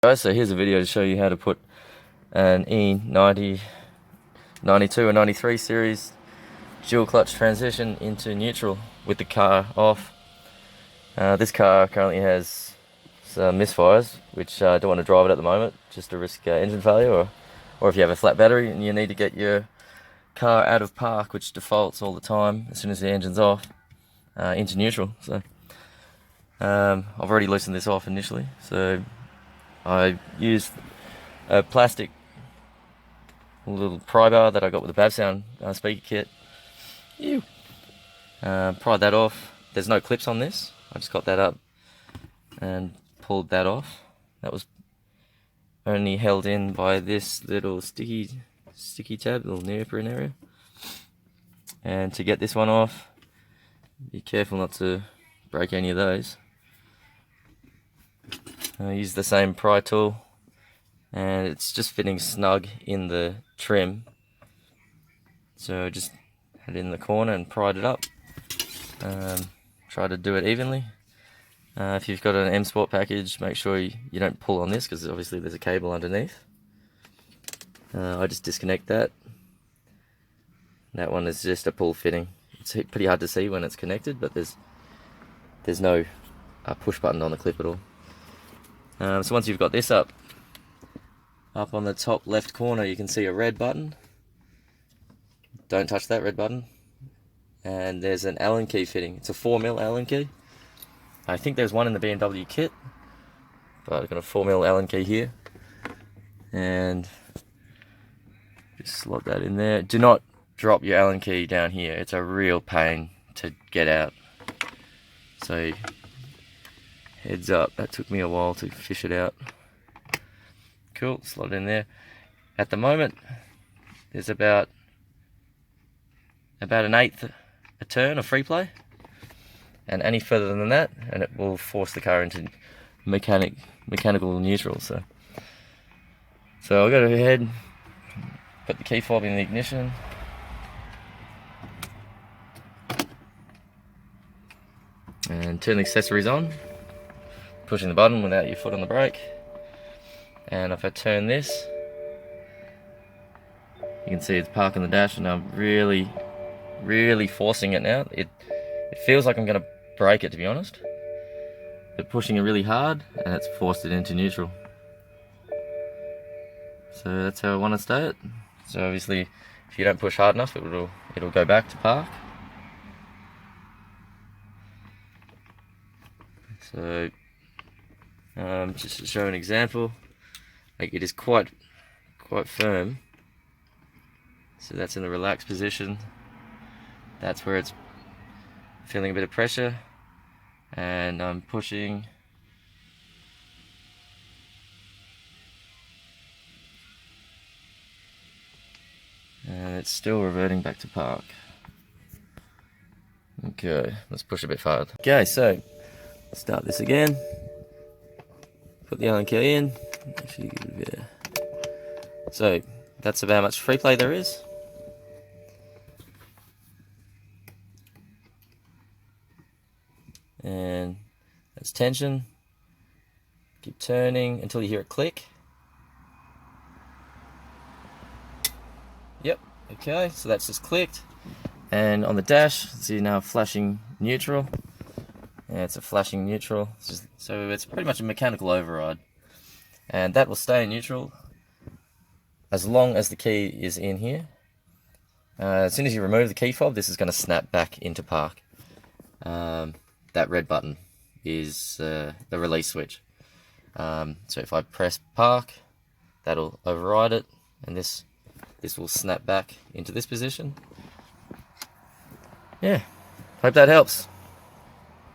Guys, so here's a video to show you how to put an E90, 92 or 93 series dual clutch transition into neutral with the car off. This car currently has some misfires, which I don't want to drive it at the moment, just to risk engine failure, or if you have a flat battery and you need to get your car out of park, which defaults all the time as soon as the engine's off, into neutral. So I've already loosened this off initially, so I used a plastic little pry bar that I got with the Bavsound speaker kit. Pried that off. There's no clips on this. I just got that up and pulled that off. That was only held in by this little sticky tab, little neoprene area. And to get this one off, be careful not to break any of those. I use the same pry tool, and it's just fitting snug in the trim. So just had it in the corner and pried it up. Try to do it evenly. If you've got an M Sport package, make sure you don't pull on this, because obviously there's a cable underneath. I just disconnect that. That one is just a pull fitting. It's pretty hard to see when it's connected, but there's no push button on the clip at all. So once you've got this up on the top left corner, you can see a red button. Don't touch that red button. And there's an Allen key fitting. It's a 4mm Allen key. I think there's one in the BMW kit, but I've got a 4mm Allen key here. And just slot that in there. Do not drop your Allen key down here. It's a real pain to get out. So heads up, that took me a while to fish it out. Cool, slot it in there. At the moment, there's about an eighth a turn of free play, and any further than that, and it will force the car into mechanical neutral. So I'll go ahead, put the key fob in the ignition. And turn the accessories on, pushing the button without your foot on the brake. And if I turn this, you can see it's parking the dash, and I'm really forcing it now. It feels like I'm going to break it, to be honest, but pushing it really hard, and it's forced it into neutral. So that's how I want to stay it. So obviously, if you don't push hard enough, it'll go back to park. So just to show an example, like, it is quite firm. So that's in the relaxed position. That's where it's feeling a bit of pressure, and I'm pushing. And it's still reverting back to park. Okay, let's push a bit farther. Okay, so start this again. Put the Allen key in. So that's about how much free play there is. And that's tension. Keep turning until you hear it click. Yep, okay, so that's just clicked. And on the dash, see now flashing neutral. Yeah, it's a flashing neutral. So it's pretty much a mechanical override. And that will stay in neutral as long as the key is in here. As soon as you remove the key fob, this is going to snap back into park. That red button is the release switch. So if I press park, that'll override it, and this will snap back into this position. Yeah, hope that helps.